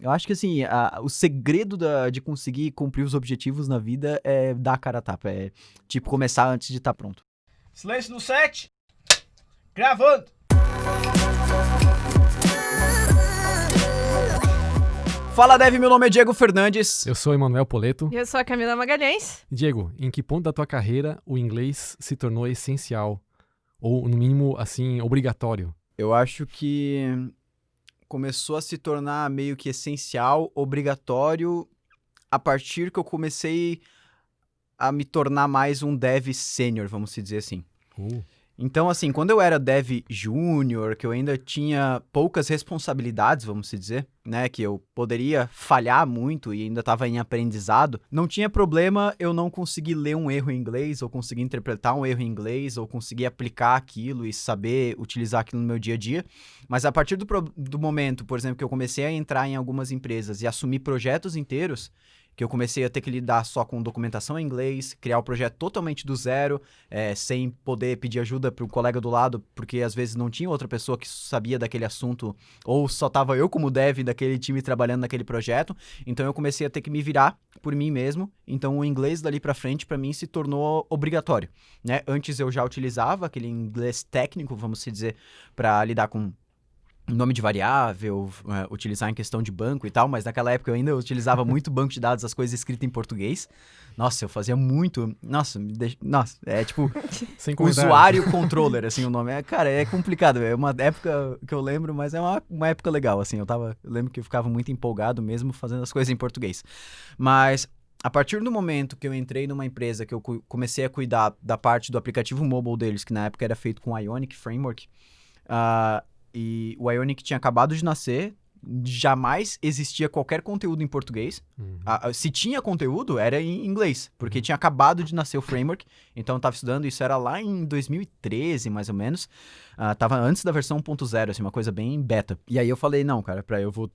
Eu acho que, assim, o segredo de conseguir cumprir os objetivos na vida é dar a cara a tapa. É, tipo, começar antes de estar pronto. Silêncio no set. Gravando. Fala, Dev, meu nome é Diego Fernandes. Eu sou Emanuel Poleto. E eu sou a Camila Magalhães. Diego, em que ponto da tua carreira o inglês se tornou essencial? Ou, no mínimo, assim, obrigatório? Eu acho que começou a se tornar meio que essencial, obrigatório, a partir que eu comecei a me tornar mais um dev sênior, vamos dizer assim. Então, assim, quando eu era dev júnior, que eu ainda tinha poucas responsabilidades, vamos dizer, né, que eu poderia falhar muito e ainda estava em aprendizado, não tinha problema eu não conseguir ler um erro em inglês, ou conseguir interpretar um erro em inglês, ou conseguir aplicar aquilo e saber utilizar aquilo no meu dia a dia. Mas a partir do momento, por exemplo, que eu comecei a entrar em algumas empresas e assumir projetos inteiros, que eu comecei a ter que lidar só com documentação em inglês, criar o projeto totalmente do zero, sem poder pedir ajuda para o colega do lado, porque às vezes não tinha outra pessoa que sabia daquele assunto, ou só estava eu como dev daquele time trabalhando naquele projeto. Então eu comecei a ter que me virar por mim mesmo. Então o inglês dali para frente, para mim, se tornou obrigatório, né? Antes eu já utilizava aquele inglês técnico, vamos dizer, para lidar com nome de variável, utilizar em questão de banco e tal, mas naquela época eu ainda utilizava muito banco de dados, as coisas escritas em português. Nossa, eu fazia muito... Nossa, é tipo usuário controller, assim, o nome. Cara, é complicado, é uma época que eu lembro, mas é uma época legal, assim, eu lembro que eu ficava muito empolgado mesmo fazendo as coisas em português. Mas a partir do momento que eu entrei numa empresa que eu comecei a cuidar da parte do aplicativo mobile deles, que na época era feito com Ionic Framework, e o Ionic tinha acabado de nascer, jamais existia qualquer conteúdo em português. Se tinha conteúdo, era em inglês, porque tinha acabado de nascer o framework, então eu estava estudando, isso era lá em 2013, mais ou menos. Tava antes da versão 1.0, assim, uma coisa bem beta. E aí eu falei, não, cara,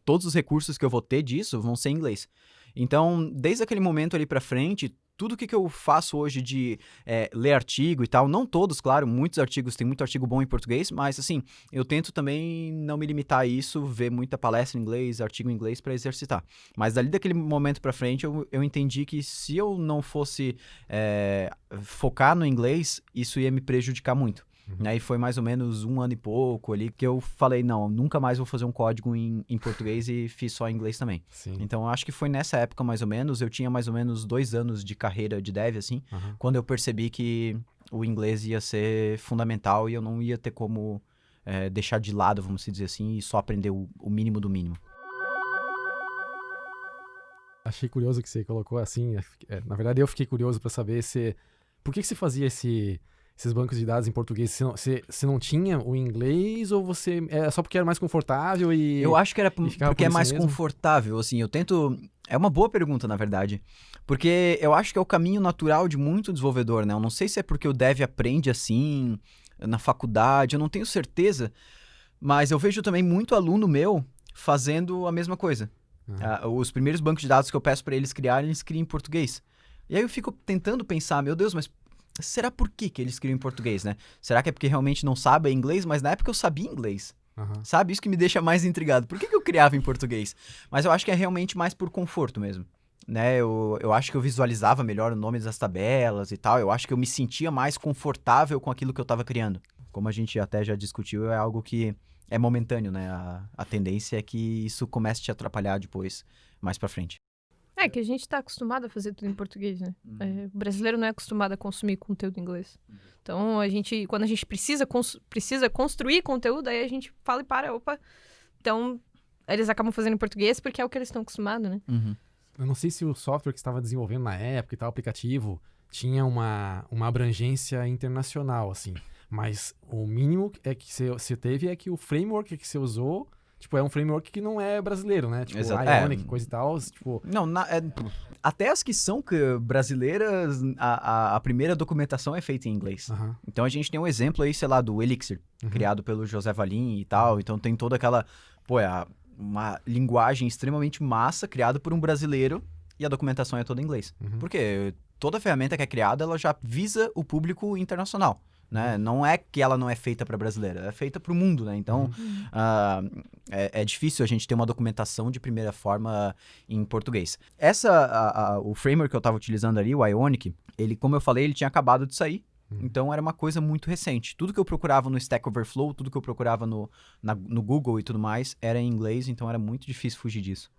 todos os recursos que eu vou ter disso vão ser em inglês. Então, desde aquele momento ali pra frente, tudo que eu faço hoje de ler artigo e tal, não todos, claro, muitos artigos, tem muito artigo bom em português, mas assim, eu tento também não me limitar a isso, ver muita palestra em inglês, artigo em inglês para exercitar. Mas daquele momento para frente, eu entendi que se eu não fosse focar no inglês, isso ia me prejudicar muito. E foi mais ou menos 1 ano e pouco ali que eu falei, não, nunca mais vou fazer um código em português, e fiz só em inglês também. Sim. Então, eu acho que foi nessa época mais ou menos, eu tinha mais ou menos 2 anos de carreira de dev, assim, quando eu percebi que o inglês ia ser fundamental e eu não ia ter como deixar de lado, vamos dizer assim, e só aprender o mínimo do mínimo. Achei curioso que você colocou assim, na verdade eu fiquei curioso para saber por que você fazia esses bancos de dados em português. Você não tinha o inglês, ou você só porque era mais confortável e... Eu acho que era porque é mais mesmo? confortável, assim, eu tento... É uma boa pergunta, na verdade, porque eu acho que é o caminho natural de muito desenvolvedor, né? Eu não sei se é porque o dev aprende assim, na faculdade, eu não tenho certeza, mas eu vejo também muito aluno meu fazendo a mesma coisa. Os primeiros bancos de dados que eu peço para eles criarem, eles criam em português. E aí eu fico tentando pensar, meu Deus, mas será por que eles criam em português, né? Será que é porque realmente não sabem inglês? Mas na época eu sabia inglês. Sabe? Isso que me deixa mais intrigado. Por que eu criava em português? Mas eu acho que é realmente mais por conforto mesmo. Né? Eu acho que eu visualizava melhor o nome das tabelas e tal. Eu acho que eu me sentia mais confortável com aquilo que eu estava criando. Como a gente até já discutiu, é algo que é momentâneo, né? A tendência é que isso comece a te atrapalhar depois, mais pra frente. É que a gente tá acostumado a fazer tudo em português, né? O brasileiro não é acostumado a consumir conteúdo em inglês. Então, quando a gente precisa construir conteúdo, aí a gente fala e para, opa. Então, eles acabam fazendo em português porque é o que eles estão acostumados, né? Eu não sei se o software que você estava desenvolvendo na época e tal, o aplicativo, tinha uma abrangência internacional, assim. Mas o mínimo que você teve é que o framework que você usou, tipo, é um framework que não é brasileiro, né? Tipo, Ionic, coisa e tal, tipo... Não, até as que são brasileiras, a primeira documentação é feita em inglês. Então a gente tem um exemplo aí, sei lá, do Elixir, criado pelo José Valim e tal. Então tem toda aquela, uma linguagem extremamente massa, criada por um brasileiro, e a documentação é toda em inglês. Porque toda ferramenta que é criada, ela já visa o público internacional. né? Não é que ela não é feita para brasileiro, ela é feita para o mundo, né? Então, é difícil a gente ter uma documentação de primeira forma em português. O framework que eu estava utilizando ali, o Ionic, ele, como eu falei, ele tinha acabado de sair. Então, era uma coisa muito recente. Tudo que eu procurava no Stack Overflow, tudo que eu procurava no Google e tudo mais, era em inglês, então era muito difícil fugir disso.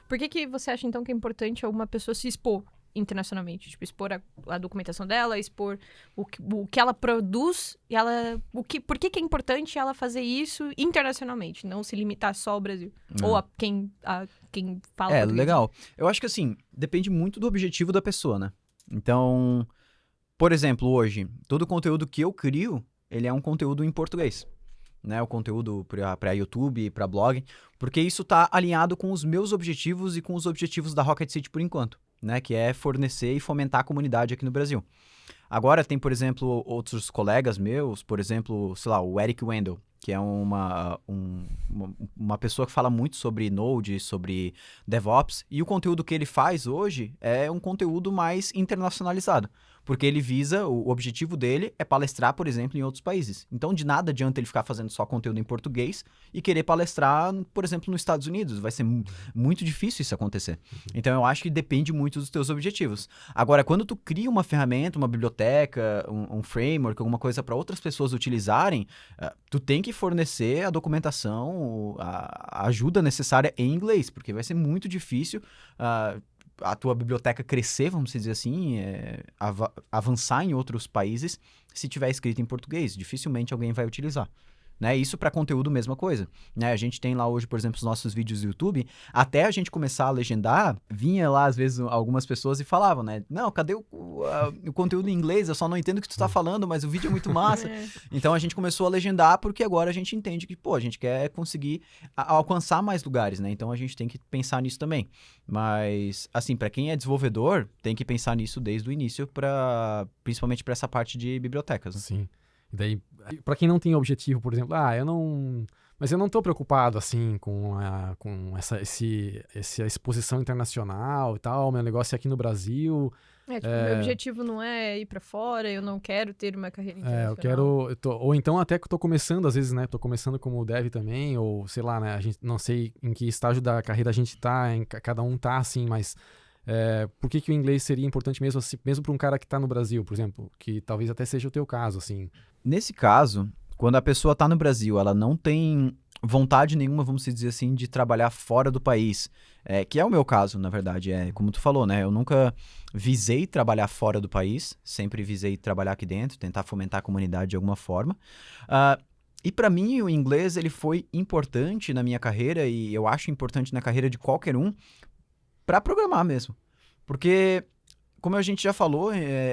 Por que você acha, então, que é importante alguma pessoa se expor internacionalmente? Tipo, expor a documentação dela, expor o que ela produz, e por que é importante ela fazer isso internacionalmente, não se limitar só ao Brasil? Ou a quem fala português. Legal. Eu acho que, assim, depende muito do objetivo da pessoa, né? Então, por exemplo, hoje, todo o conteúdo que eu crio, ele é um conteúdo em português. Né, o conteúdo para YouTube, para blog, porque isso está alinhado com os meus objetivos e com os objetivos da Rocket City por enquanto, né, que é fornecer e fomentar a comunidade aqui no Brasil. Agora tem, por exemplo, outros colegas meus, por exemplo, sei lá, o Eric Wendell, que é uma pessoa que fala muito sobre Node, sobre DevOps, e o conteúdo que ele faz hoje é um conteúdo mais internacionalizado. Porque ele visa, o objetivo dele é palestrar, por exemplo, em outros países. Então, de nada adianta ele ficar fazendo só conteúdo em português e querer palestrar, por exemplo, nos Estados Unidos. Vai ser muito difícil isso acontecer. Então, eu acho que depende muito dos teus objetivos. Agora, quando tu cria uma ferramenta, uma biblioteca, um framework, alguma coisa para outras pessoas utilizarem, tu tem que fornecer a documentação, a ajuda necessária em inglês, porque vai ser muito difícil a tua biblioteca crescer, vamos dizer assim, avançar em outros países se tiver escrito em português. Dificilmente alguém vai utilizar. Né? Isso para conteúdo, mesma coisa. Né? A gente tem lá hoje, por exemplo, os nossos vídeos do YouTube. Até a gente começar a legendar, vinha lá, às vezes, algumas pessoas e falavam, né? Não, cadê o conteúdo em inglês? Eu só não entendo o que tu tá falando, mas o vídeo é muito massa. Então, a gente começou a legendar porque agora a gente entende que, a gente quer conseguir alcançar mais lugares, né? Então, a gente tem que pensar nisso também. Mas, assim, para quem é desenvolvedor, tem que pensar nisso desde o início, principalmente para essa parte de bibliotecas. Né? Sim. E daí, para quem não tem objetivo, por exemplo, mas eu não tô preocupado, assim, com essa exposição internacional e tal, meu negócio é aqui no Brasil. Meu objetivo não é ir pra fora, eu não quero ter uma carreira internacional. Ou então até que eu tô começando, às vezes, né, tô começando como dev também, ou sei lá, né, a gente não sei em que estágio da carreira a gente tá, cada um tá, assim, mas... por que o inglês seria importante mesmo assim, mesmo para um cara que está no Brasil, por exemplo, que talvez até seja o teu caso, assim? Nesse caso, quando a pessoa está no Brasil, ela não tem vontade nenhuma, vamos dizer assim, de trabalhar fora do país, que é o meu caso, na verdade, como tu falou, né? Eu nunca visei trabalhar fora do país, sempre visei trabalhar aqui dentro, tentar fomentar a comunidade de alguma forma. E para mim, o inglês ele foi importante na minha carreira, e eu acho importante na carreira de qualquer um, para programar mesmo. Porque, como a gente já falou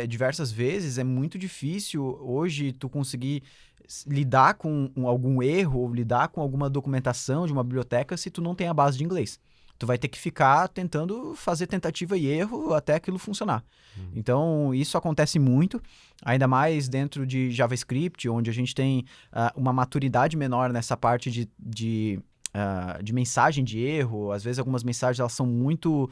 diversas vezes, é muito difícil hoje tu conseguir lidar com algum erro ou lidar com alguma documentação de uma biblioteca se tu não tem a base de inglês. Tu vai ter que ficar tentando fazer tentativa e erro até aquilo funcionar. Então, isso acontece muito, ainda mais dentro de JavaScript, onde a gente tem uma maturidade menor nessa parte de mensagem de erro. Às vezes algumas mensagens elas são muito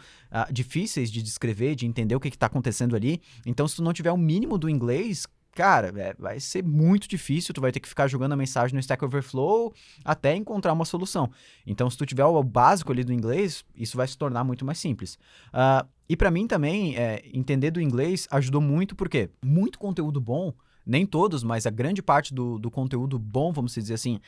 difíceis de descrever, de entender o que está acontecendo ali. Então, se tu não tiver o mínimo do inglês, cara, vai ser muito difícil. Tu vai ter que ficar jogando a mensagem no Stack Overflow até encontrar uma solução. Então, se tu tiver o básico ali do inglês, isso vai se tornar muito mais simples. E para mim também, entender do inglês ajudou muito, porque muito conteúdo bom, nem todos, mas a grande parte do conteúdo bom, vamos dizer assim,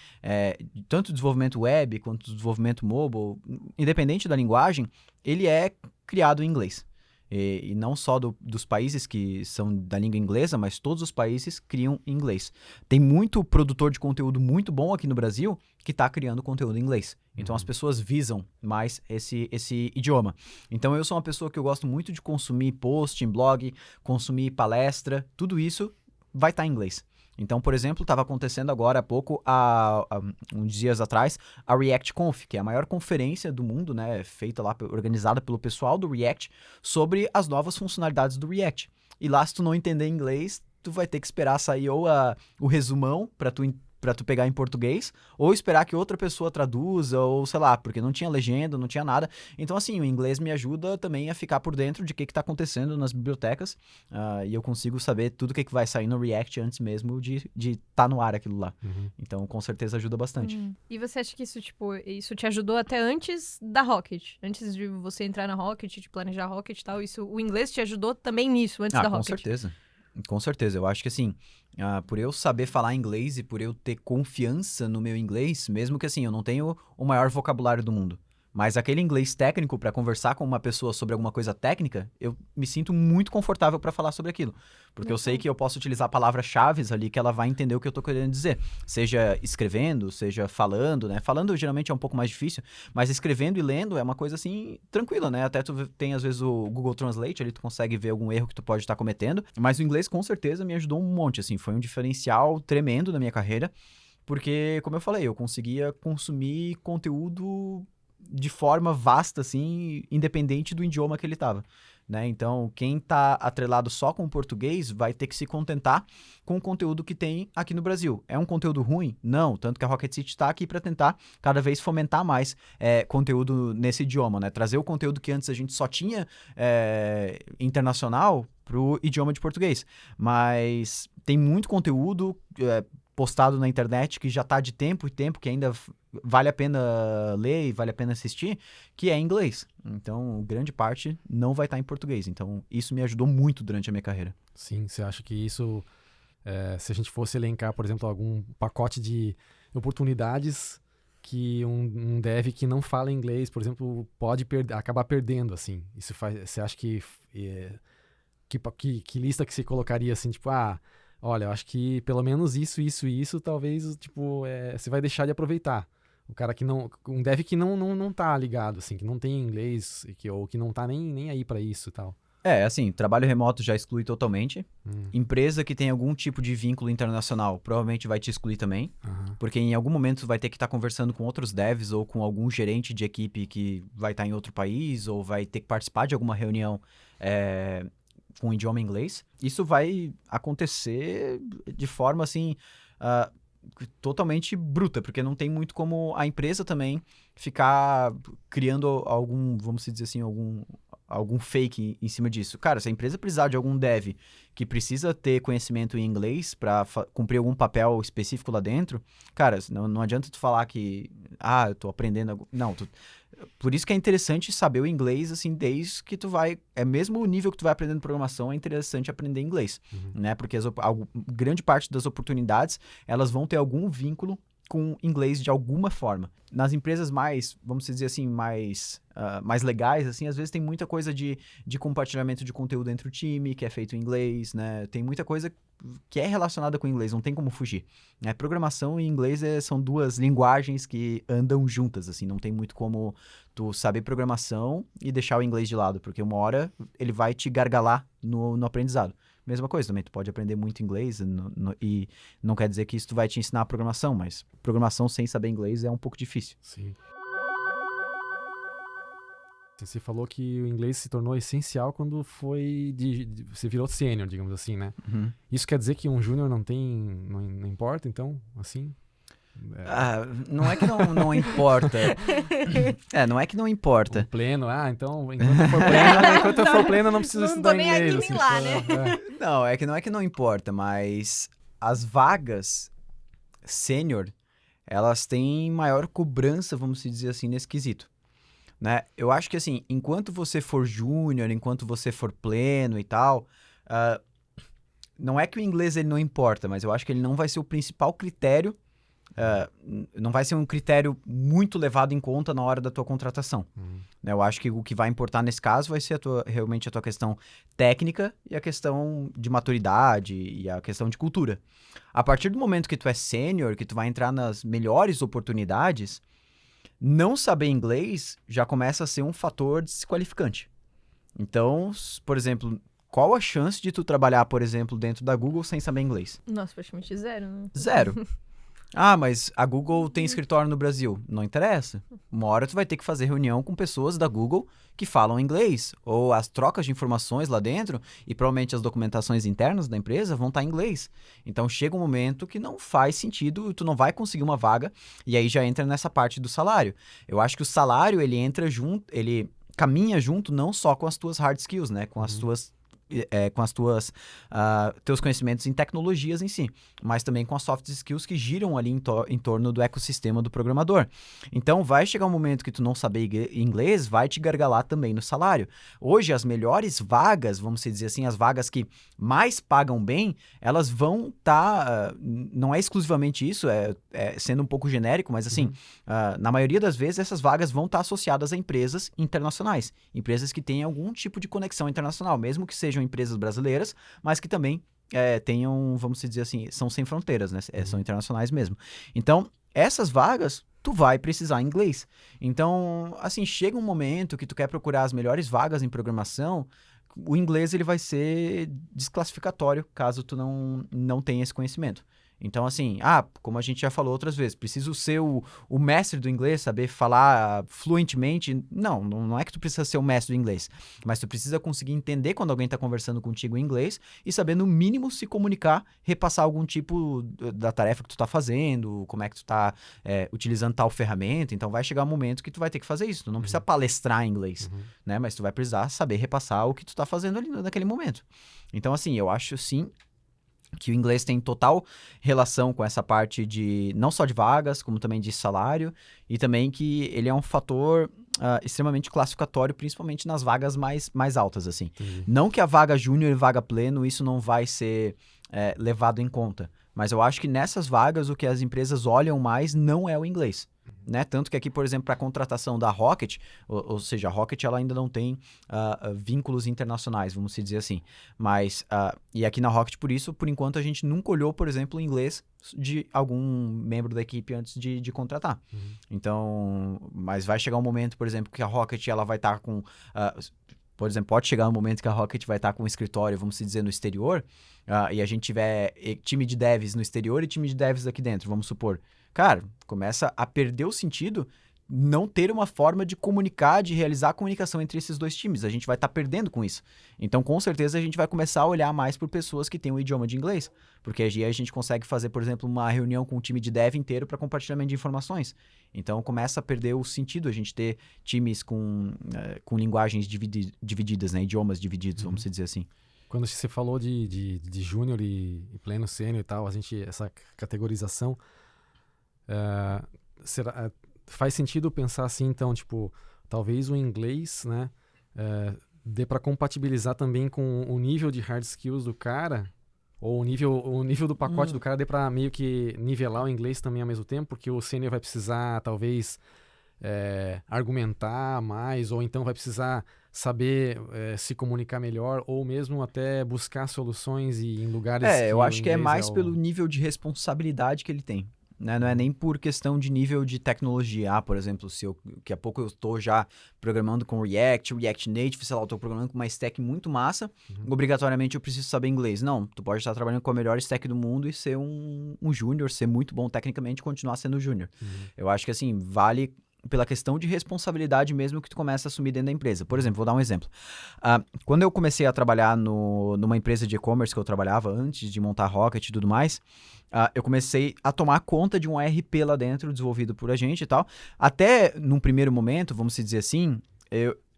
tanto desenvolvimento web quanto desenvolvimento mobile, independente da linguagem, ele é criado em inglês. E não só dos países que são da língua inglesa, mas todos os países criam em inglês. Tem muito produtor de conteúdo muito bom aqui no Brasil que está criando conteúdo em inglês. Então as pessoas visam mais esse idioma. Então eu sou uma pessoa que eu gosto muito de consumir post em blog, consumir palestra, tudo isso vai estar em inglês. Então, por exemplo, estava acontecendo agora há pouco, uns dias atrás, a ReactConf, que é a maior conferência do mundo, né, feita lá, organizada pelo pessoal do React, sobre as novas funcionalidades do React. E lá, se tu não entender inglês, tu vai ter que esperar sair ou o resumão para tu pra tu pegar em português, ou esperar que outra pessoa traduza, ou sei lá, porque não tinha legenda, não tinha nada. Então, assim, o inglês me ajuda também a ficar por dentro de o que tá acontecendo nas bibliotecas, e eu consigo saber tudo o que vai sair no React antes mesmo de tá no ar aquilo lá. Então, com certeza ajuda bastante. E você acha que isso, tipo, isso te ajudou até antes da Rocket? Antes de você entrar na Rocket, de planejar a Rocket e tal, o inglês te ajudou também nisso, antes da Com Rocket? certeza. Com certeza. Eu acho que, assim, por eu saber falar inglês e por eu ter confiança no meu inglês, mesmo que, assim, eu não tenho o maior vocabulário do mundo, mas aquele inglês técnico para conversar com uma pessoa sobre alguma coisa técnica, eu me sinto muito confortável para falar sobre aquilo. Porque eu sei que eu posso utilizar palavras-chave ali que ela vai entender o que eu tô querendo dizer. Seja escrevendo, seja falando, né? Falando geralmente é um pouco mais difícil, mas escrevendo e lendo é uma coisa assim tranquila, né? Até tu tem às vezes o Google Translate ali, tu consegue ver algum erro que tu pode estar cometendo. Mas o inglês com certeza me ajudou um monte, assim. Foi um diferencial tremendo na minha carreira. Porque, como eu falei, eu conseguia consumir conteúdo de forma vasta, assim, independente do idioma que ele tava, né? Então, quem tá atrelado só com o português vai ter que se contentar com o conteúdo que tem aqui no Brasil. É um conteúdo ruim? Não, tanto que a Rocket City tá aqui para tentar cada vez fomentar mais conteúdo nesse idioma, né? Trazer o conteúdo que antes a gente só tinha internacional pro idioma de português. Mas tem muito conteúdo postado na internet que já tá de tempo e tempo, que ainda vale a pena ler e vale a pena assistir, que é em inglês. Então, grande parte não vai estar em português. Então, isso me ajudou muito durante a minha carreira. Sim, você acha que isso, se a gente fosse elencar, por exemplo, algum pacote de oportunidades que um dev que não fala inglês, por exemplo, pode acabar perdendo, assim. Isso você acha que lista que você colocaria, assim, tipo, olha, eu acho que pelo menos isso, talvez, tipo, você vai deixar de aproveitar. O cara que não... Um dev que não tá ligado, assim, que não tem inglês, ou que não tá nem aí pra isso e tal. Assim, trabalho remoto já exclui totalmente. Empresa que tem algum tipo de vínculo internacional provavelmente vai te excluir também. Porque em algum momento vai ter que estar conversando com outros devs ou com algum gerente de equipe que vai estar em outro país ou vai ter que participar de alguma reunião com idioma inglês. Isso vai acontecer de forma, assim, totalmente bruta, porque não tem muito como a empresa também ficar criando algum, vamos dizer assim, algum fake em cima disso. Cara, se a empresa precisar de algum dev que precisa ter conhecimento em inglês para cumprir algum papel específico lá dentro, cara, não adianta tu falar que, eu tô aprendendo... Não, por isso que é interessante saber o inglês, assim, desde que tu vai... Mesmo o nível que tu vai aprendendo programação, é interessante aprender inglês, né? Porque grande parte das oportunidades, elas vão ter algum vínculo com inglês de alguma forma. Nas empresas mais, vamos dizer assim, mais legais, assim, às vezes tem muita coisa de compartilhamento de conteúdo entre o time, que é feito em inglês, né? Tem muita coisa que é relacionada com o inglês, não tem como fugir, né? Programação e inglês são duas linguagens que andam juntas, assim, não tem muito como tu saber programação e deixar o inglês de lado, porque uma hora ele vai te gargalar no aprendizado. Mesma coisa também, tu pode aprender muito inglês e não quer dizer que isso vai te ensinar a programação, mas programação sem saber inglês é um pouco difícil. Sim. Você falou que o inglês se tornou essencial quando você virou sênior, digamos assim, né? Isso quer dizer que um júnior não importa, então, assim? Não é que não importa. Não é que não importa. Um pleno, então, enquanto eu for pleno, eu não preciso estudar inglês. Não tô nem aqui nem lá, né? Não é que não importa, mas as vagas sênior, elas têm maior cobrança, vamos dizer assim, nesse quesito, né? Eu acho que, assim, enquanto você for júnior, enquanto você for pleno e tal, não é que o inglês ele não importa, mas eu acho que ele não vai ser o principal critério, não vai ser um critério muito levado em conta na hora da tua contratação. Né? Eu acho que o que vai importar nesse caso vai ser realmente a tua questão técnica e a questão de maturidade e a questão de cultura. A partir do momento que tu é sênior, que tu vai entrar nas melhores oportunidades, não saber inglês já começa a ser um fator desqualificante. Então, por exemplo, qual a chance de tu trabalhar, por exemplo, dentro da Google sem saber inglês? Nossa, praticamente zero, né? Zero. Ah, mas a Google tem escritório no Brasil. Não interessa. Uma hora tu vai ter que fazer reunião com pessoas da Google que falam inglês. Ou as trocas de informações lá dentro, e provavelmente as documentações internas da empresa vão estar em inglês. Então chega um momento que não faz sentido, tu não vai conseguir uma vaga, e aí já entra nessa parte do salário. Eu acho que o salário, ele entra junto, ele caminha junto não só com as tuas hard skills, né? Com as tuas teus conhecimentos em tecnologias em si, mas também com as soft skills que giram ali em torno do ecossistema do programador. Então, vai chegar um momento que tu não saber inglês, vai te gargalar também no salário. Hoje, as melhores vagas, vamos dizer assim, as vagas que mais pagam bem, elas vão estar, não é exclusivamente isso, sendo um pouco genérico, mas assim, na maioria das vezes, essas vagas vão estar associadas a empresas internacionais, empresas que têm algum tipo de conexão internacional, mesmo que sejam empresas brasileiras, mas que também tenham, vamos dizer assim, são sem fronteiras, né? São internacionais mesmo. Então, essas vagas, tu vai precisar inglês. Então, assim, chega um momento que tu quer procurar as melhores vagas em programação, o inglês ele vai ser desclassificatório caso tu não tenha esse conhecimento. Então, assim, como a gente já falou outras vezes, preciso ser o mestre do inglês, saber falar fluentemente. Não é que tu precisa ser o mestre do inglês, mas tu precisa conseguir entender quando alguém está conversando contigo em inglês e saber, no mínimo, se comunicar, repassar algum tipo da tarefa que tu está fazendo, como é que tu está utilizando tal ferramenta. Então, vai chegar um momento que tu vai ter que fazer isso. Tu não precisa palestrar em inglês, né? Mas tu vai precisar saber repassar o que tu está fazendo ali naquele momento. Então, assim, eu acho, sim, que o inglês tem total relação com essa parte de, não só de vagas, como também de salário, e também que ele é um fator extremamente classificatório, principalmente nas vagas mais altas, assim. Não que a vaga júnior e vaga pleno, isso não vai ser levado em conta, mas eu acho que nessas vagas o que as empresas olham mais não é o inglês. Né? Tanto que aqui, por exemplo, para a contratação da Rocket, ou seja, a Rocket ela ainda não tem vínculos internacionais, vamos dizer assim. Mas, e aqui na Rocket, por isso, por enquanto, a gente nunca olhou, por exemplo, o inglês de algum membro da equipe antes de contratar. Então, mas vai chegar um momento, por exemplo, que a Rocket ela vai estar com... por exemplo, pode chegar um momento que a Rocket vai estar com um escritório, vamos dizer, no exterior, e a gente tiver time de devs no exterior e time de devs aqui dentro, vamos supor. Cara, começa a perder o sentido não ter uma forma de comunicar, de realizar a comunicação entre esses dois times. A gente vai estar perdendo com isso. Então, com certeza, a gente vai começar a olhar mais por pessoas que têm o idioma de inglês. Porque aí a gente consegue fazer, por exemplo, uma reunião com um time de dev inteiro para compartilhamento de informações. Então, começa a perder o sentido a gente ter times com linguagens divididas, né? Idiomas divididos, vamos dizer assim. Quando você falou de júnior e pleno, sênior e tal, essa categorização... faz sentido pensar assim, então, tipo, talvez o inglês, né, dê para compatibilizar também com o nível de hard skills do cara, ou o nível do pacote do cara dê para meio que nivelar o inglês também ao mesmo tempo, porque o sênior vai precisar, talvez, argumentar mais, ou então vai precisar saber se comunicar melhor, ou mesmo até buscar soluções em lugares eu acho que é mais pelo nível de responsabilidade que ele tem. Né? Não é nem por questão de nível de tecnologia. Por exemplo, se daqui a pouco eu estou já programando com React Native, sei lá, eu estou programando com uma stack muito massa, obrigatoriamente eu preciso saber inglês. Não, tu pode estar trabalhando com a melhor stack do mundo e ser um júnior, ser muito bom tecnicamente e continuar sendo júnior. Eu acho que assim, vale pela questão de responsabilidade mesmo que tu começa a assumir dentro da empresa. Por exemplo, vou dar um exemplo. Quando eu comecei a trabalhar numa empresa de e-commerce que eu trabalhava antes de montar a Rocket e tudo mais, eu comecei a tomar conta de um ERP lá dentro, desenvolvido por a gente e tal. Até num primeiro momento, vamos dizer assim,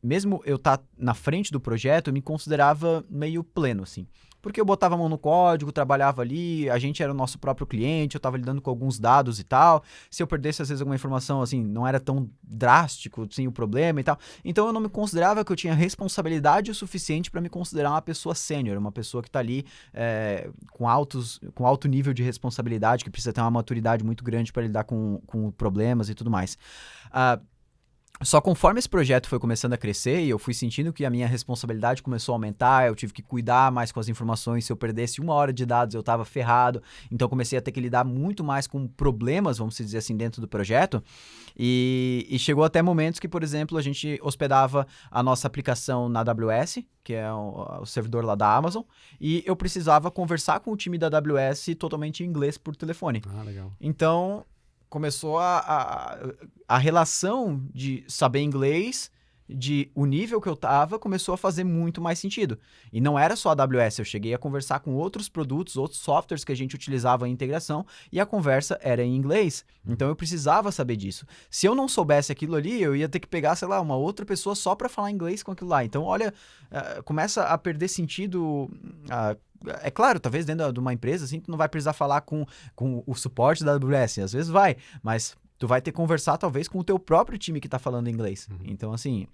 mesmo eu estar na frente do projeto, eu me considerava meio pleno, assim. Porque eu botava a mão no código, trabalhava ali, a gente era o nosso próprio cliente, eu estava lidando com alguns dados e tal. Se eu perdesse, às vezes, alguma informação, assim, não era tão drástico, assim, o problema e tal. Então, eu não me considerava que eu tinha responsabilidade o suficiente para me considerar uma pessoa sênior, uma pessoa que está ali com alto nível de responsabilidade, que precisa ter uma maturidade muito grande para lidar com problemas e tudo mais. Só conforme esse projeto foi começando a crescer e eu fui sentindo que a minha responsabilidade começou a aumentar, eu tive que cuidar mais com as informações, se eu perdesse 1 hora de dados eu tava ferrado, então comecei a ter que lidar muito mais com problemas, vamos dizer assim, dentro do projeto, e chegou até momentos que, por exemplo, a gente hospedava a nossa aplicação na AWS, que é o servidor lá da Amazon, e eu precisava conversar com o time da AWS totalmente em inglês por telefone. Ah, legal. Então, começou a relação de saber inglês, de o nível que eu tava, começou a fazer muito mais sentido. E não era só a AWS, eu cheguei a conversar com outros produtos, outros softwares que a gente utilizava em integração, e a conversa era em inglês. Então, eu precisava saber disso. Se eu não soubesse aquilo ali, eu ia ter que pegar, sei lá, uma outra pessoa só para falar inglês com aquilo lá. Então, olha, começa a perder sentido... É claro, talvez dentro de uma empresa, assim, tu não vai precisar falar com o suporte da AWS. Às vezes vai, mas tu vai ter que conversar, talvez, com o teu próprio time que tá falando inglês. Então, assim,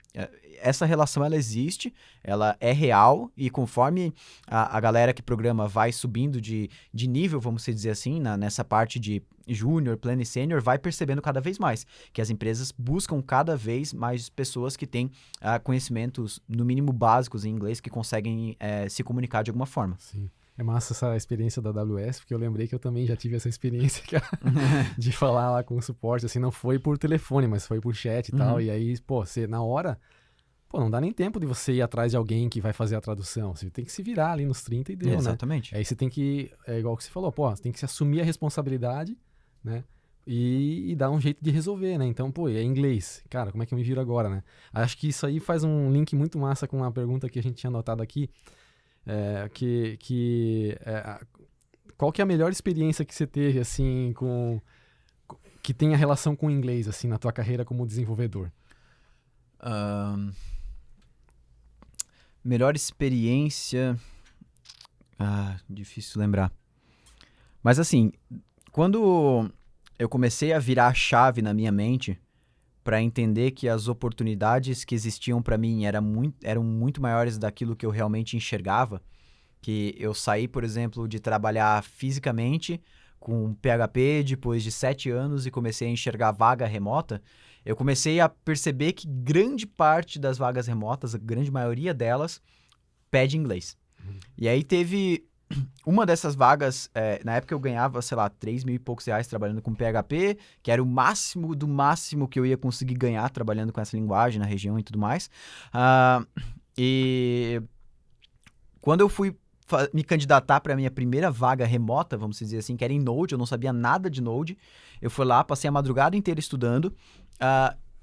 essa relação, ela existe, ela é real, e conforme a galera que programa vai subindo de nível, vamos dizer assim, nessa parte de júnior, pleno e sênior, vai percebendo cada vez mais que as empresas buscam cada vez mais pessoas que têm conhecimentos, no mínimo básicos em inglês, que conseguem se comunicar de alguma forma. Sim. É massa essa experiência da AWS, porque eu lembrei que eu também já tive essa experiência de falar lá com o suporte, assim, não foi por telefone, mas foi por chat e tal, e aí, pô, você, na hora, pô, não dá nem tempo de você ir atrás de alguém que vai fazer a tradução, você tem que se virar ali nos 30 e deu, Exatamente. Aí você tem que, igual que você falou, pô, você tem que se assumir a responsabilidade, né, e dar um jeito de resolver, né, então, pô, é inglês, cara, como é que eu me viro agora, né? Acho que isso aí faz um link muito massa com a pergunta que a gente tinha anotado aqui, qual que é a melhor experiência que você teve, assim, que tenha relação com o inglês, assim, na tua carreira como desenvolvedor? Melhor experiência... difícil lembrar. Mas, assim, quando eu comecei a virar a chave na minha mente para entender que as oportunidades que existiam para mim eram muito maiores daquilo que eu realmente enxergava, que eu saí, por exemplo, de trabalhar fisicamente com PHP depois de 7 anos e comecei a enxergar vaga remota, eu comecei a perceber que grande parte das vagas remotas, a grande maioria delas, pede inglês. E aí teve uma dessas vagas, na época eu ganhava, sei lá, 3 mil e poucos reais trabalhando com PHP, que era o máximo do máximo que eu ia conseguir ganhar trabalhando com essa linguagem na região e tudo mais. E quando eu fui me candidatar para a minha primeira vaga remota, vamos dizer assim, que era em Node, eu não sabia nada de Node, eu fui lá, passei a madrugada inteira estudando,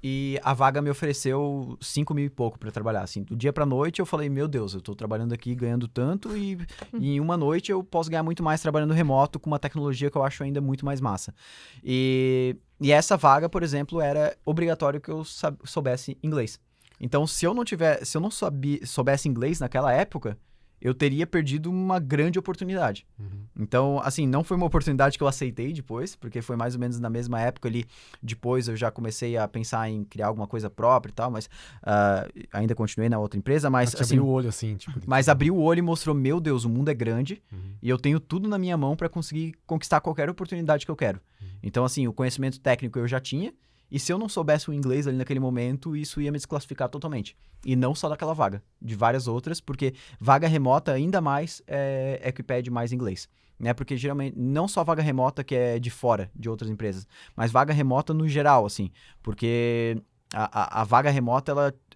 e a vaga me ofereceu 5 mil e pouco para trabalhar, assim, do dia pra noite eu falei, meu Deus, eu tô trabalhando aqui ganhando tanto e em uma noite eu posso ganhar muito mais trabalhando remoto com uma tecnologia que eu acho ainda muito mais massa. E essa vaga, por exemplo, era obrigatório que eu soubesse inglês. Então, se eu não soubesse inglês naquela época, eu teria perdido uma grande oportunidade. Então, assim, não foi uma oportunidade que eu aceitei depois, porque foi mais ou menos na mesma época ali, depois eu já comecei a pensar em criar alguma coisa própria e tal, mas ainda continuei na outra empresa, mas assim... abriu o olho, assim, tipo... Mas abriu o olho e mostrou, meu Deus, o mundo é grande e eu tenho tudo na minha mão para conseguir conquistar qualquer oportunidade que eu quero. Então, assim, o conhecimento técnico eu já tinha, e se eu não soubesse o inglês ali naquele momento, isso ia me desclassificar totalmente. E não só daquela vaga, de várias outras, porque vaga remota ainda mais é que pede mais inglês. Né? Porque geralmente, não só vaga remota que é de fora de outras empresas, mas vaga remota no geral, assim. Porque a vaga remota,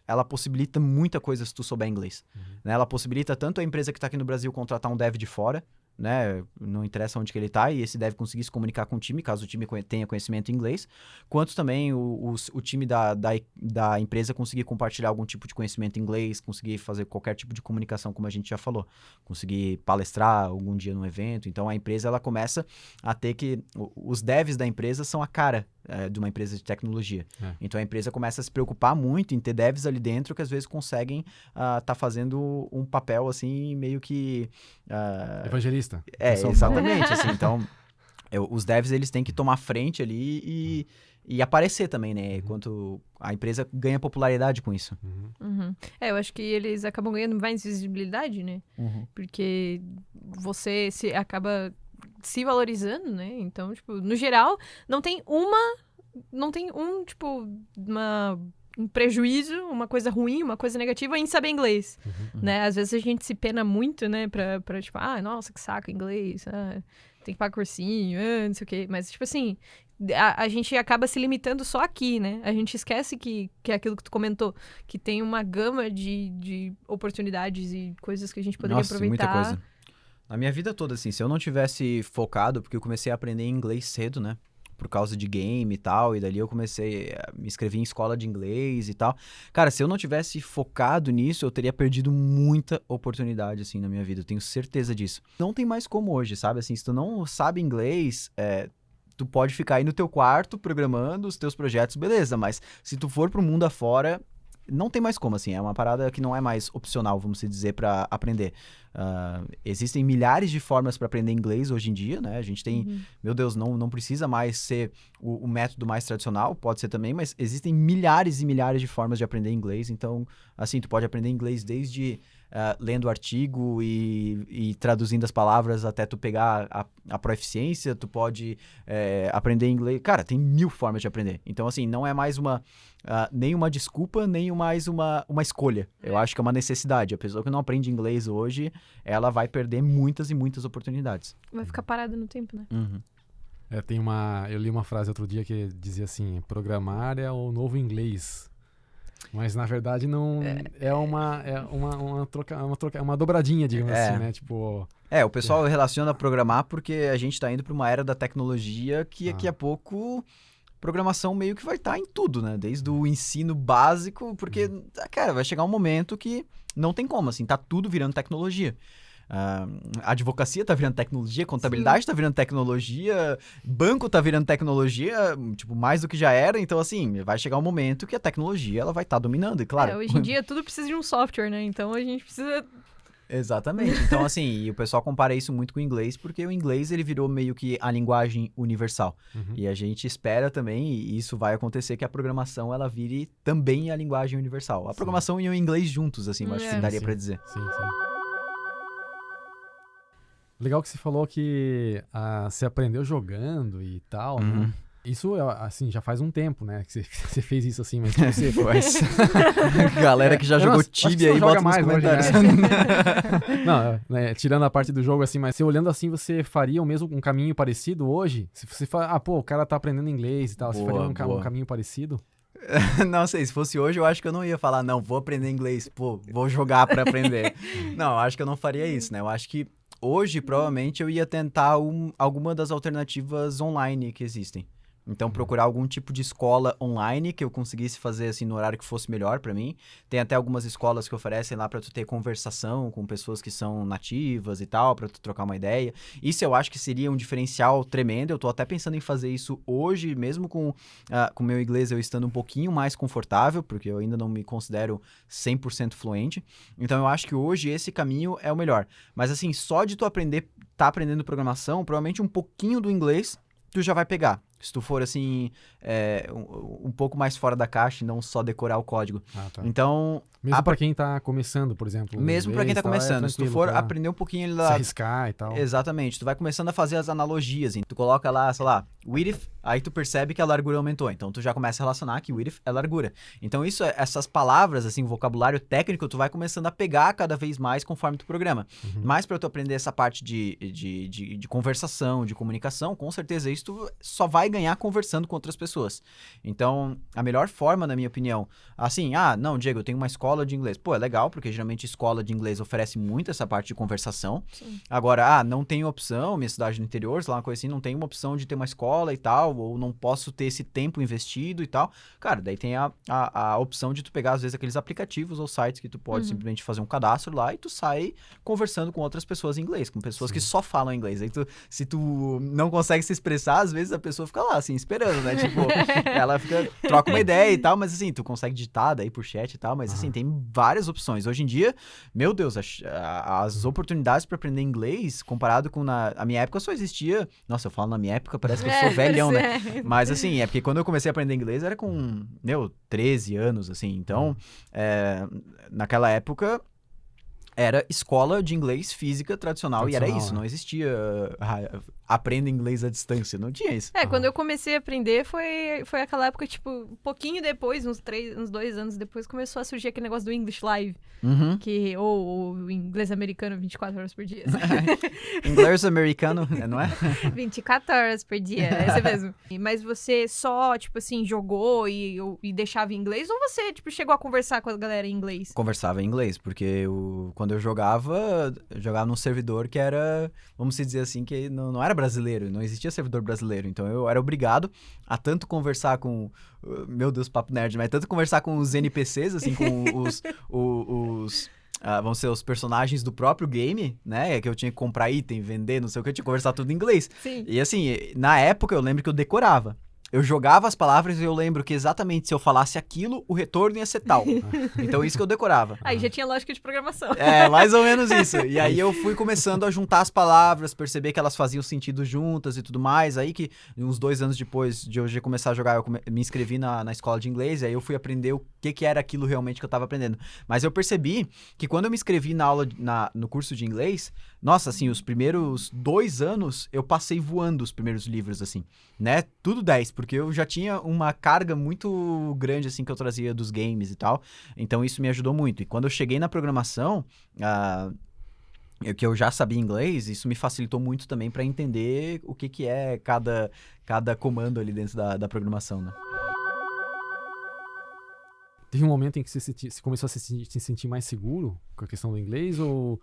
ela possibilita muita coisa se tu souber inglês. Né? Ela possibilita tanto a empresa que está aqui no Brasil contratar um dev de fora, né? Não interessa onde que ele está, e esse deve conseguir se comunicar com o time, caso o time tenha conhecimento em inglês, quanto também o time da empresa conseguir compartilhar algum tipo de conhecimento em inglês, conseguir fazer qualquer tipo de comunicação, como a gente já falou, conseguir palestrar algum dia num evento. Então a empresa, ela começa a ter que... Os devs da empresa são a cara de uma empresa de tecnologia. Então a empresa começa a se preocupar muito em ter devs ali dentro que às vezes conseguem tá fazendo um papel assim, meio que... evangelista. Exatamente. Assim, então, os devs, eles têm que tomar frente ali e aparecer também, né? Enquanto a empresa ganha popularidade com isso. Eu acho que eles acabam ganhando mais visibilidade, né? Porque você acaba se valorizando, né? Então, tipo, no geral, não tem um, tipo, uma um prejuízo, uma coisa ruim, uma coisa negativa em saber inglês, né? Às vezes a gente se pena muito, né, pra tipo, nossa, que saco inglês, tem que pagar cursinho, não sei o quê. Mas, tipo assim, a gente acaba se limitando só aqui, né? A gente esquece que é aquilo que tu comentou, que tem uma gama de oportunidades e coisas que a gente poderia aproveitar. Muita coisa. Na minha vida toda, assim, se eu não tivesse focado, porque eu comecei a aprender inglês cedo, né? Por causa de game e tal, e dali eu comecei a me inscrever em escola de inglês e tal. Cara, se eu não tivesse focado nisso, eu teria perdido muita oportunidade, assim, na minha vida. Eu tenho certeza disso. Não tem mais como hoje, sabe? Assim, se tu não sabe inglês, tu pode ficar aí no teu quarto programando os teus projetos, beleza. Mas se tu for pro mundo afora, não tem mais como, assim. É uma parada que não é mais opcional, vamos dizer, pra aprender. Existem milhares de formas para aprender inglês hoje em dia, né? A gente tem, meu Deus, não precisa mais ser o método mais tradicional, pode ser também, mas existem milhares e milhares de formas de aprender inglês. Então, assim, tu pode aprender inglês desde lendo artigo e traduzindo as palavras até tu pegar a proeficiência, tu pode aprender inglês. Cara, tem 1000 formas de aprender. Então, assim, não é mais nem uma desculpa, nem mais uma escolha. Eu acho que é uma necessidade. A pessoa que não aprende inglês hoje, ela vai perder muitas e muitas oportunidades. Vai ficar parada no tempo, né? Eu li uma frase outro dia que dizia assim, programar é o novo inglês. Mas na verdade não é uma dobradinha, digamos assim, né? Tipo... o pessoal relaciona programar porque a gente tá indo para uma era da tecnologia que daqui a pouco programação meio que vai estar em tudo, né? Desde o ensino básico, porque, cara, vai chegar um momento que não tem como, assim, tá tudo virando tecnologia. A advocacia tá virando tecnologia, contabilidade tá virando tecnologia, banco tá virando tecnologia, tipo, mais do que já era. Então, assim, vai chegar um momento que a tecnologia ela vai estar dominando, e claro... hoje em dia tudo precisa de um software, né? Então a gente precisa... Exatamente. Então, assim, e o pessoal compara isso muito com o inglês, porque o inglês, ele virou meio que a linguagem universal. E a gente espera também, e isso vai acontecer, que a programação, ela vire também a linguagem universal. A programação e o inglês juntos, assim, eu acho que daria pra dizer. Sim. Legal que você falou que você aprendeu jogando e tal, né? Isso, assim, já faz um tempo, né? Que você fez isso assim, mas você faz. Galera que já jogou Tibia aí, bota nos comentários. Não, né, tirando a parte do jogo, assim, mas você olhando assim, você faria um caminho parecido hoje? Se você fala, o cara tá aprendendo inglês e tal, você faria um caminho parecido? Não sei, se fosse hoje eu acho que eu não ia falar, não, vou aprender inglês, vou jogar pra aprender. Não, eu acho que eu não faria isso, né? Eu acho que hoje, provavelmente, eu ia tentar alguma das alternativas online que existem. Então, procurar algum tipo de escola online que eu conseguisse fazer, assim, no horário que fosse melhor pra mim. Tem até algumas escolas que oferecem lá pra tu ter conversação com pessoas que são nativas e tal, pra tu trocar uma ideia. Isso eu acho que seria um diferencial tremendo. Eu tô até pensando em fazer isso hoje, mesmo com o meu inglês eu estando um pouquinho mais confortável, porque eu ainda não me considero 100% fluente. Então, eu acho que hoje esse caminho é o melhor. Mas, assim, só de tu tá aprendendo programação, provavelmente um pouquinho do inglês tu já vai pegar. Se tu for, assim, um pouco mais fora da caixa e não só decorar o código. Tá. Então... Mesmo pra quem tá começando, por exemplo. Mesmo pra quem tá começando. Se tu for aprender um pouquinho... Se arriscar e tal. Exatamente. Tu vai começando a fazer as analogias. Tu coloca lá, sei lá, width, aí tu percebe que a largura aumentou. Então, tu já começa a relacionar que width é largura. Então, essas palavras, assim, vocabulário técnico, tu vai começando a pegar cada vez mais conforme tu programa. Mas pra tu aprender essa parte de conversação, de comunicação, com certeza isso tu só vai ganhar conversando com outras pessoas. Então, a melhor forma, na minha opinião, assim, não, Diego, eu tenho uma escola de inglês. Pô, é legal, porque geralmente escola de inglês oferece muito essa parte de conversação. Sim. Agora, não tem opção, minha cidade no interior, sei lá, uma coisa assim, não tem uma opção de ter uma escola e tal, ou não posso ter esse tempo investido e tal. Cara, daí tem a opção de tu pegar, às vezes, aqueles aplicativos ou sites que tu pode simplesmente fazer um cadastro lá e tu sai conversando com outras pessoas em inglês, com pessoas que só falam inglês. Aí se tu não consegue se expressar, às vezes a pessoa fica lá, assim, esperando, né? Tipo, ela troca uma ideia e tal, mas assim, tu consegue digitar daí por chat e tal, mas assim, tem várias opções. Hoje em dia, meu Deus, as oportunidades para aprender inglês, comparado com a minha época, só existia... Nossa, eu falo na minha época, parece que eu sou velhão, né? Mas assim, é porque quando eu comecei a aprender inglês era com, 13 anos, assim. Então, naquela época... era escola de inglês física tradicional e era isso, não existia aprenda inglês à distância. Não tinha isso. Quando eu comecei a aprender, foi aquela época, tipo, um pouquinho depois, uns 2 anos depois, começou a surgir aquele negócio do English Live, ou o inglês americano 24 horas por dia. Inglês americano, não é? 24 horas por dia, é esse mesmo. Mas você só, tipo assim, jogou e deixava em inglês, ou você, tipo, chegou a conversar com a galera em inglês? Conversava em inglês, porque quando eu jogava num servidor que era, vamos dizer assim, que não era brasileiro, não existia servidor brasileiro, então eu era obrigado a tanto conversar com, meu Deus, papo nerd, mas tanto conversar com os NPCs, assim, com vão ser os personagens do próprio game, né, que eu tinha que comprar item, vender, não sei o que, eu tinha que conversar tudo em inglês. Sim. E assim, na época eu lembro que eu decorava. Eu jogava as palavras e eu lembro que exatamente se eu falasse aquilo, o retorno ia ser tal. Então isso que eu decorava. Aí já tinha lógica de programação. Mais ou menos isso. E aí eu fui começando a juntar as palavras, perceber que elas faziam sentido juntas e tudo mais. Aí que uns 2 anos depois de eu já começar a jogar, eu me inscrevi na escola de inglês. E aí eu fui aprender o que era aquilo realmente que eu tava aprendendo. Mas eu percebi que quando eu me inscrevi na aula, no curso de inglês, nossa, assim, os primeiros 2 anos eu passei voando os primeiros livros, assim, né? Tudo 10, porque eu já tinha uma carga muito grande, assim, que eu trazia dos games e tal. Então isso me ajudou muito. E quando eu cheguei na programação, que eu já sabia inglês, isso me facilitou muito também para entender o que é cada comando ali dentro da programação, né? Teve um momento em que você começou a se sentir mais seguro com a questão do inglês, ou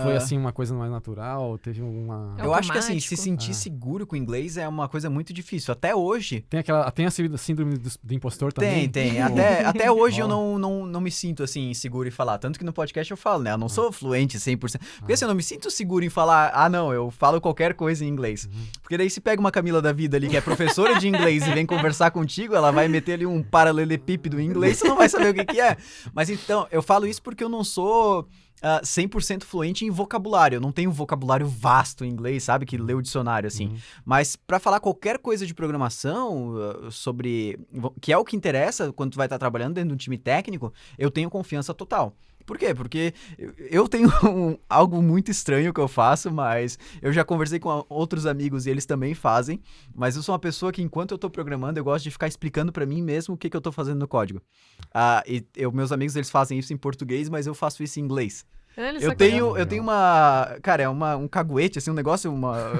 foi, assim, uma coisa mais natural? Teve alguma... Eu acho que, assim, se sentir seguro com o inglês é uma coisa muito difícil. Até hoje... Tem a síndrome do impostor também? Tem. Até hoje eu não me sinto, assim, seguro em falar. Tanto que no podcast eu falo, né? Eu não sou fluente 100%. Porque, assim, eu não me sinto seguro em falar... não, eu falo qualquer coisa em inglês. Porque daí se pega uma Camila da vida ali, que é professora de inglês e vem conversar contigo, ela vai meter ali um paralelepípedo em inglês, você não vai saber o que é. Mas, então, eu falo isso porque eu não sou... 100% fluente em vocabulário. Eu não tenho um vocabulário vasto em inglês, sabe? Que lê o dicionário, assim. Mas pra falar qualquer coisa de programação, sobre... que é o que interessa quando tu vai estar trabalhando dentro de um time técnico, eu tenho confiança total. Por quê? Porque eu tenho algo muito estranho que eu faço, mas eu já conversei com outros amigos e eles também fazem, mas eu sou uma pessoa que enquanto eu tô programando, eu gosto de ficar explicando pra mim mesmo o que eu tô fazendo no código. Meus amigos, eles fazem isso em português, mas eu faço isso em inglês. Eu tenho uma... Cara, é um caguete, assim, um negócio...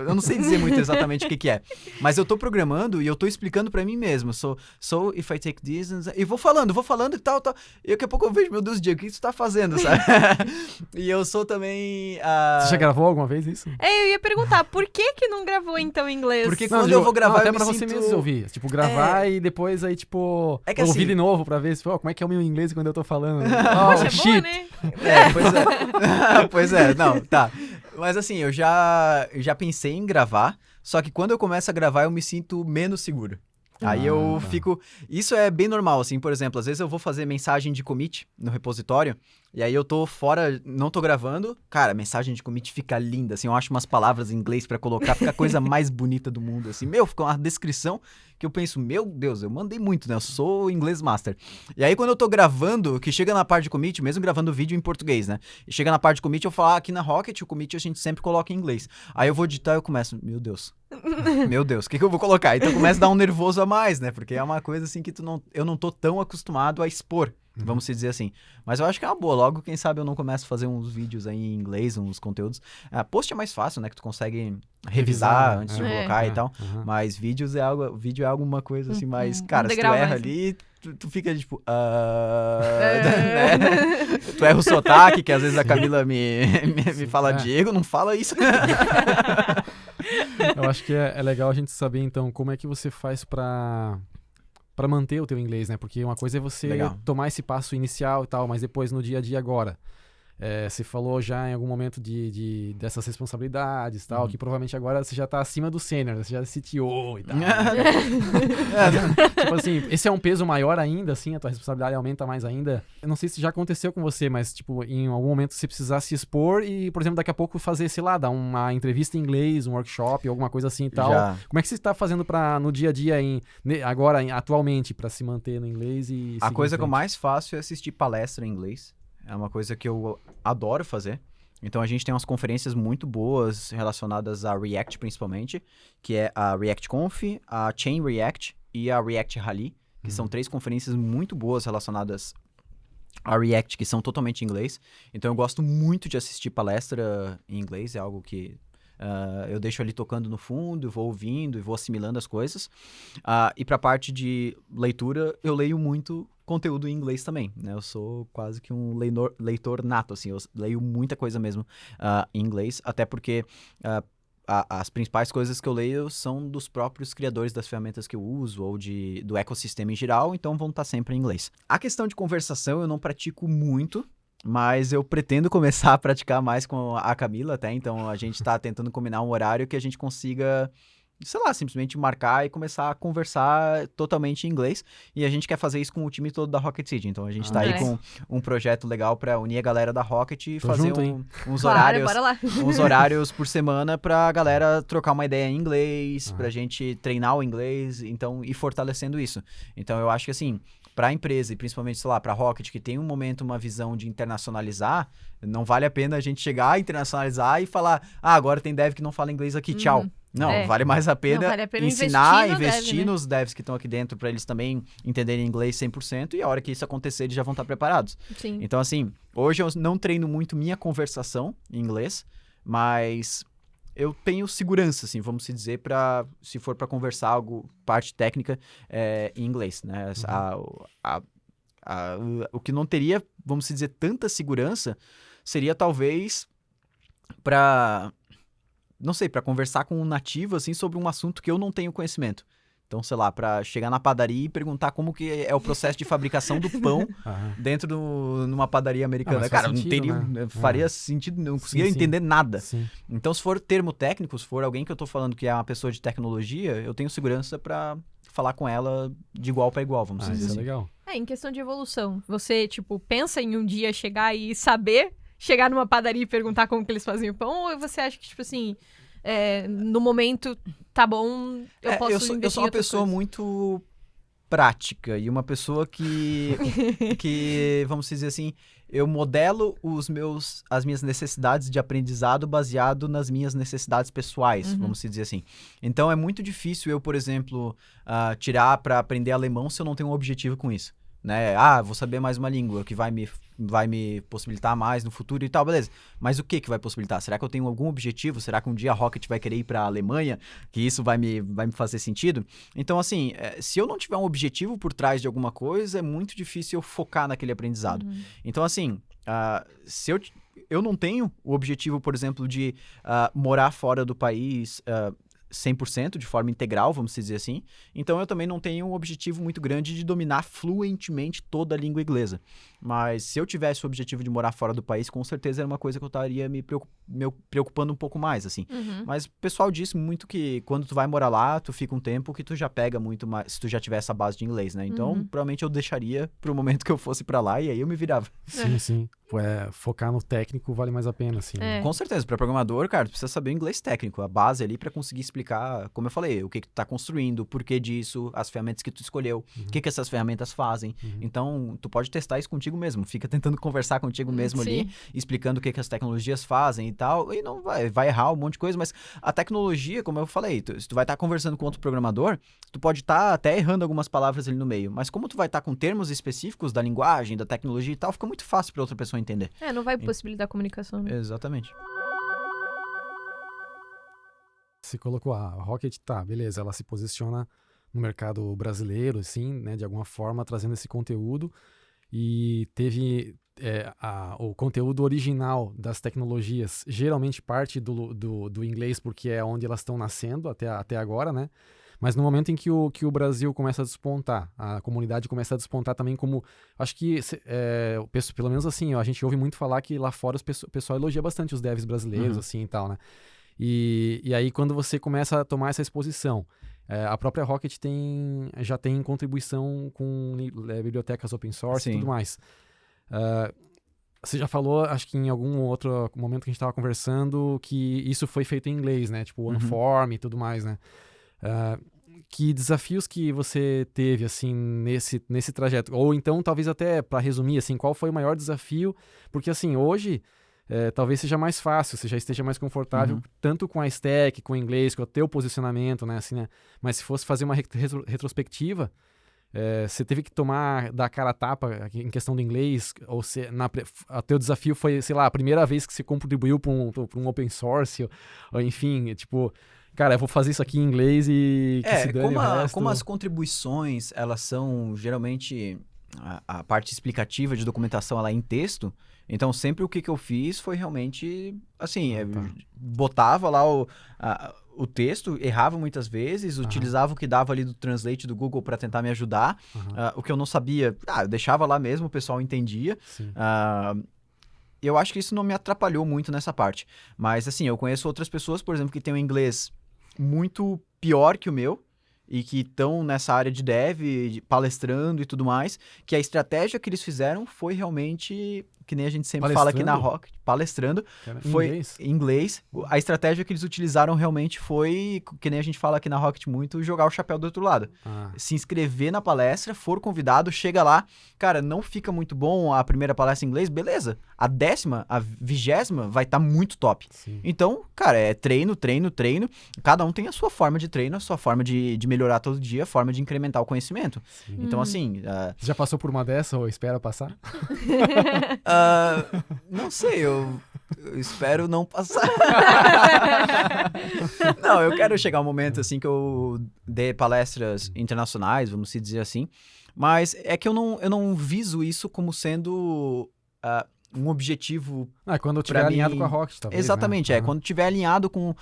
eu não sei dizer muito exatamente o que é. Mas eu tô programando e eu tô explicando pra mim mesmo. So if I take this... E vou falando e tal. E daqui a pouco eu vejo, meu Deus, Diego, o que você tá fazendo, sabe? E eu sou também... Você já gravou alguma vez isso? Eu ia perguntar, por que não gravou, então, em inglês? Porque quando eu vou gravar, até eu me pra sinto... você mesmo ouvir. Tipo, gravar e depois aí, tipo... É que ouvir assim... de novo pra ver como é que é o meu inglês quando eu tô falando. Poxa, é boa, né? Pois é. Pois é, não, tá. Mas assim, eu já pensei em gravar, só que quando eu começo a gravar eu me sinto menos seguro. Aí eu fico... Isso é bem normal, assim, por exemplo, às vezes eu vou fazer mensagem de commit no repositório, e aí eu tô fora, não tô gravando, cara, a mensagem de commit fica linda, assim, eu acho umas palavras em inglês pra colocar, fica a coisa mais bonita do mundo, assim, fica uma descrição que eu penso, meu Deus, eu mandei muito, né, eu sou inglês master. E aí quando eu tô gravando, que chega na parte de commit, mesmo gravando vídeo em português, né, e chega na parte de commit, eu falo, aqui na Rocket, o commit a gente sempre coloca em inglês. Aí eu vou editar e eu começo, meu Deus, o que eu vou colocar? Então começa a dar um nervoso a mais, né, porque é uma coisa assim que eu não tô tão acostumado a expor. Vamos dizer assim. Mas eu acho que é uma boa. Logo, quem sabe eu não começo a fazer uns vídeos aí em inglês, uns conteúdos. Post é mais fácil, né? Que tu consegue revisar antes de colocar e tal. Mas vídeo é alguma coisa assim, mais... Cara, se tu erra ali, tu fica tipo... né? Tu erra o sotaque, que às vezes a Camila me fala, Diego, não fala isso. Eu acho que é legal a gente saber, então, como é que você faz pra manter o teu inglês, né? Porque uma coisa é você tomar esse passo inicial e tal, mas depois no dia a dia agora. Você falou já em algum momento dessas responsabilidades e tal, que provavelmente agora você já tá acima do sênior, você já é CTO e tal. Tipo assim, esse é um peso maior ainda, assim, a tua responsabilidade aumenta mais ainda. Eu não sei se já aconteceu com você, mas tipo, em algum momento você precisar se expor e, por exemplo, daqui a pouco fazer, sei lá, dar uma entrevista em inglês, um workshop, alguma coisa assim e tal. Já. Como é que você está fazendo no dia a dia, atualmente, para se manter no inglês e a coisa que eu mais faço é assistir palestra em inglês. É uma coisa que eu adoro fazer. Então a gente tem umas conferências muito boas relacionadas a React principalmente, que é a React Conf, a Chain React e a React Rally, que são 3 conferências muito boas relacionadas a React, que são totalmente em inglês. Então eu gosto muito de assistir palestra em inglês, é algo que eu deixo ali tocando no fundo, vou ouvindo e vou assimilando as coisas. E para a parte de leitura, eu leio muito conteúdo em inglês também, né? Eu sou quase que um leitor nato, assim, eu leio muita coisa mesmo em inglês, até porque as principais coisas que eu leio são dos próprios criadores das ferramentas que eu uso ou do ecossistema em geral, então vão estar sempre em inglês. A questão de conversação eu não pratico muito, mas eu pretendo começar a praticar mais com a Camila até, então a gente está tentando combinar um horário que a gente consiga, sei lá, simplesmente marcar e começar a conversar totalmente em inglês. E a gente quer fazer isso com o time todo da Rocket City. Então a gente tá aí com um projeto legal para unir a galera da Rocket e fazer uns horários, bora lá. uns horários por semana pra galera trocar uma ideia em inglês, pra gente treinar o inglês, então ir fortalecendo isso. Então eu acho que assim, pra empresa e principalmente, sei lá, pra Rocket, que tem um momento, uma visão de internacionalizar, não vale a pena a gente chegar a internacionalizar e falar, agora tem dev que não fala inglês aqui, tchau. Não, vale mais a pena, ensinar, investir nos devs que estão aqui dentro para eles também entenderem inglês 100% e a hora que isso acontecer eles já vão estar preparados. Sim. Então assim, hoje eu não treino muito minha conversação em inglês, mas eu tenho segurança, assim, vamos dizer, se for para conversar algo, parte técnica em inglês, né? O que não teria, vamos dizer, tanta segurança seria talvez para... não sei, para conversar com um nativo, assim, sobre um assunto que eu não tenho conhecimento. Então, sei lá, para chegar na padaria e perguntar como que é o processo de fabricação do pão dentro numa padaria americana. Cara, sentido, não teria, né? faria sentido, não conseguia entender nada. Sim. Então, se for termo técnico, se for alguém que eu tô falando que é uma pessoa de tecnologia, eu tenho segurança para falar com ela de igual para igual, vamos dizer isso assim. é legal. Em questão de evolução, você, tipo, pensa em um dia chegar e saber, chegar numa padaria e perguntar como que eles fazem o pão, ou você acha que, tipo assim... no momento, tá bom, eu posso investir eu sou uma em outras pessoa coisas. muito prática e uma pessoa que, vamos dizer assim, eu modelo as minhas necessidades de aprendizado baseado nas minhas necessidades pessoais, vamos dizer assim. Então, é muito difícil eu, por exemplo, tirar para aprender alemão se eu não tenho um objetivo com isso. Né? Vou saber mais uma língua que vai me possibilitar mais no futuro e tal, beleza. Mas o que vai possibilitar? Será que eu tenho algum objetivo? Será que um dia a Rocket vai querer ir para a Alemanha? Que isso vai me fazer sentido? Então, assim, se eu não tiver um objetivo por trás de alguma coisa, é muito difícil eu focar naquele aprendizado. Então, assim, se eu não tenho o objetivo, por exemplo, de morar fora do país... 100% de forma integral, vamos dizer assim. Então, eu também não tenho um objetivo muito grande de dominar fluentemente toda a língua inglesa. Mas se eu tivesse o objetivo de morar fora do país, com certeza era uma coisa que eu estaria me preocupando um pouco mais, assim. Mas o pessoal diz muito que quando tu vai morar lá, tu fica um tempo que tu já pega muito mais, se tu já tiver essa base de inglês, né? Então, provavelmente eu deixaria pro momento que eu fosse pra lá e aí eu me virava. Sim. Focar no técnico vale mais a pena, assim. Né? Com certeza, para programador, cara, tu precisa saber o inglês técnico, a base ali para conseguir explicar, como eu falei, o que tu tá construindo, o porquê disso, as ferramentas que tu escolheu, o que essas ferramentas fazem. Então, tu pode testar isso contigo mesmo, fica tentando conversar contigo mesmo ali, explicando o que as tecnologias fazem e tal, e não vai errar um monte de coisa, mas a tecnologia, como eu falei, se tu vai estar conversando com outro programador, tu pode estar até errando algumas palavras ali no meio, mas como tu vai estar com termos específicos da linguagem, da tecnologia e tal, fica muito fácil para outra pessoa entender. Não vai possibilitar a comunicação, né? Exatamente. Se colocou a Rocket, tá, beleza, ela se posiciona no mercado brasileiro, assim, né, de alguma forma, trazendo esse conteúdo, e teve o conteúdo original das tecnologias, geralmente parte do inglês, porque é onde elas estão nascendo até agora, né? Mas no momento em que o Brasil começa a despontar, a comunidade começa a despontar também como... Acho que, pelo menos assim, a gente ouve muito falar que lá fora o pessoal elogia bastante os devs brasileiros, assim, e tal, né? E aí, quando você começa a tomar essa exposição, a própria Rocket já tem contribuição com bibliotecas open source e tudo mais. Você já falou, acho que em algum outro momento que a gente estava conversando, que isso foi feito em inglês, né? Tipo, OneForm e tudo mais, né? Que desafios que você teve, assim, nesse trajeto? Ou então, talvez até, para resumir, assim, qual foi o maior desafio? Porque, assim, hoje, talvez seja mais fácil, você já esteja mais confortável, tanto com a stack, com o inglês, com o teu posicionamento, né? Assim, né? Mas se fosse fazer uma retrospectiva, você teve que dar a cara a tapa em questão do inglês, ou o teu desafio foi, sei lá, a primeira vez que você contribuiu para um open source, ou enfim, tipo, cara, eu vou fazer isso aqui em inglês e que se dane o resto. Como as contribuições, elas são geralmente a parte explicativa de documentação, ela é em texto, então sempre o que eu fiz foi realmente, assim, botava lá o texto, errava muitas vezes, utilizava o que dava ali do Translate do Google para tentar me ajudar. O que eu não sabia, eu deixava lá mesmo, o pessoal entendia. Eu acho que isso não me atrapalhou muito nessa parte. Mas, assim, eu conheço outras pessoas, por exemplo, que têm um inglês muito pior que o meu, e que estão nessa área de dev, palestrando e tudo mais, que a estratégia que eles fizeram foi realmente, que nem a gente sempre fala aqui na Rocket, palestrando, foi em inglês. A estratégia que eles utilizaram realmente foi, que nem a gente fala aqui na Rocket muito, jogar o chapéu do outro lado. Se inscrever na palestra, for convidado, chega lá, cara, não fica muito bom a primeira palestra em inglês, beleza. A 10ª, a 20ª vai estar muito top. Sim. Então, cara, é treino. Cada um tem a sua forma de treino, a sua forma de melhorar todo dia, a forma de incrementar o conhecimento. Sim. Então, assim... Você já passou por uma dessa ou espera passar? Não sei, eu espero não passar. Não, eu quero chegar um momento assim que eu dê palestras internacionais, vamos dizer assim, mas é que eu não viso isso como sendo um objetivo. Quando eu estiver alinhado com a Rocket, talvez. Exatamente, né? Quando estiver alinhado com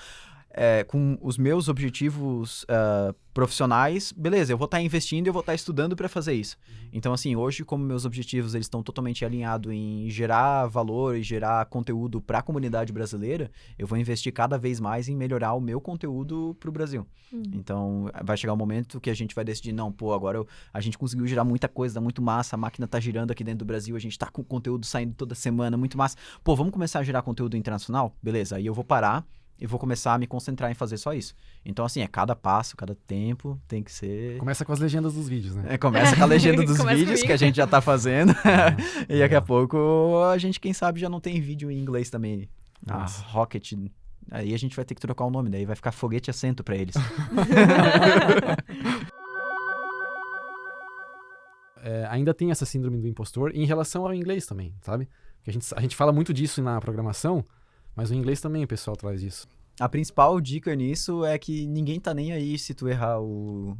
os meus objetivos profissionais, beleza, eu vou estar investindo e eu vou estar estudando para fazer isso. Então, assim, hoje, como meus objetivos eles estão totalmente alinhados em gerar valor e gerar conteúdo para a comunidade brasileira, eu vou investir cada vez mais em melhorar o meu conteúdo para o Brasil. Então, vai chegar um momento que a gente vai decidir, não, agora a gente conseguiu gerar muita coisa, muito massa, a máquina tá girando aqui dentro do Brasil, a gente tá com conteúdo saindo toda semana, muito massa. Vamos começar a gerar conteúdo internacional? Beleza, aí eu vou parar e vou começar a me concentrar em fazer só isso. Então, assim, cada passo, cada tempo tem que ser... Começa com as legendas dos vídeos, né? Começa com a legenda dos vídeos que a gente já tá fazendo. E daqui a pouco a gente, quem sabe, já não tem vídeo em inglês também. Rocket. Aí a gente vai ter que trocar o nome, daí vai ficar Foguete Acento pra eles. Ainda tem essa síndrome do impostor em relação ao inglês também, sabe? Porque a gente fala muito disso na programação, mas o inglês também o pessoal traz isso. A principal dica nisso é que ninguém tá nem aí se tu errar o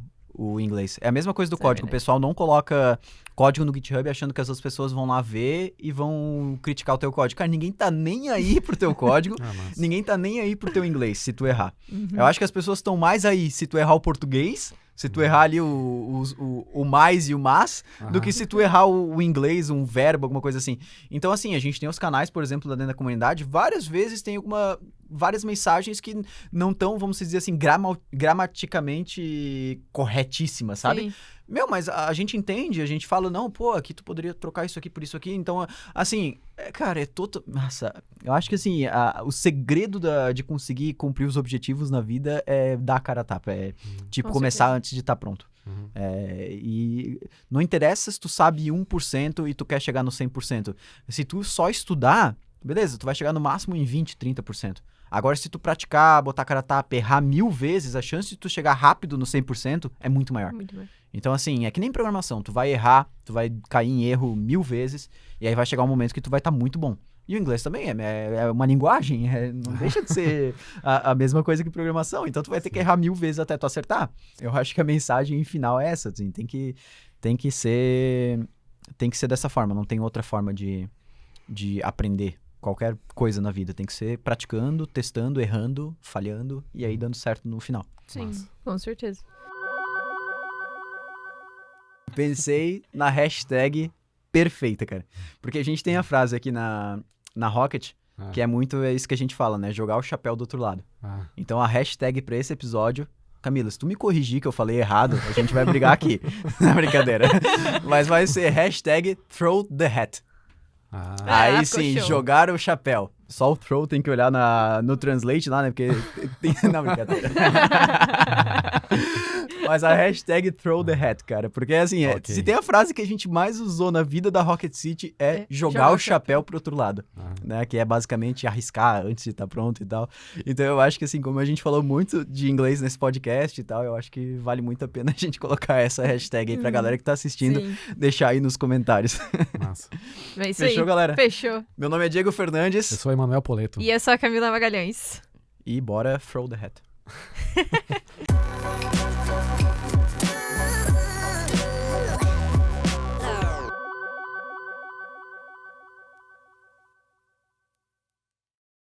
inglês. É a mesma coisa do código. O pessoal não coloca código no GitHub achando que as outras pessoas vão lá ver e vão criticar o teu código. Cara, ninguém tá nem aí pro teu código, ninguém tá nem aí pro teu inglês se tu errar. Eu acho que as pessoas estão mais aí se tu errar o português, se tu errar ali o mais e o mas, do que se tu errar o inglês, um verbo, alguma coisa assim. Então, assim, a gente tem os canais, por exemplo, lá dentro da comunidade, várias vezes tem várias mensagens que não estão, vamos dizer assim, gramaticamente corretíssimas, sabe? Sim. Mas a gente entende, a gente fala, não, aqui tu poderia trocar isso aqui por isso aqui. Então, assim, cara, Nossa, eu acho que, assim, o segredo de conseguir cumprir os objetivos na vida é dar a cara a tapa. Com começar certeza. antes de estar pronto. E não interessa se tu sabe 1% e tu quer chegar no 100%. Se tu só estudar, beleza, tu vai chegar no máximo em 20%, 30%. Agora, se tu praticar, botar a cara a tapa, errar 1000 vezes, a chance de tu chegar rápido no 100% é muito maior. Muito bem. Então, assim, é que nem programação. Tu vai errar, tu vai cair em erro 1000 vezes, e aí vai chegar um momento que tu vai estar muito bom. E o inglês também é uma linguagem, não deixa de ser a mesma coisa que programação. Então, tu vai ter que errar 1000 vezes até tu acertar. Eu acho que a mensagem final é essa, assim, tem que ser dessa forma, não tem outra forma de aprender qualquer coisa na vida. Tem que ser praticando, testando, errando, falhando, e aí dando certo no final. Sim, Massa. com certeza. Pensei na hashtag perfeita, cara. Porque a gente tem a frase aqui na Rocket, que é isso que a gente fala, né? Jogar o chapéu do outro lado. Então a hashtag pra esse episódio... Camila, se tu me corrigir que eu falei errado, a gente vai brigar aqui. Não é brincadeira. Mas vai ser hashtag throw the hat. Aí sim, show. jogar o chapéu. Só o throw tem que olhar no translate lá, né? Porque tem... Não, brincadeira. Mas a hashtag throw the hat, cara. Porque, assim, Ok. se tem a frase que a gente mais usou na vida da Rocket City é jogar o chapéu pro outro lado. Né? Que é basicamente arriscar antes de estar pronto e tal. Então eu acho que, assim, como a gente falou muito de inglês nesse podcast e tal, eu acho que vale muito a pena a gente colocar essa hashtag aí pra galera que tá assistindo, Sim. deixar aí nos comentários. Massa. É isso Fechou, aí. galera? Fechou. Meu nome é Diego Eu Fernandes sou Emanuel Poleto. E eu sou a Camila Magalhães. e bora throw the hat.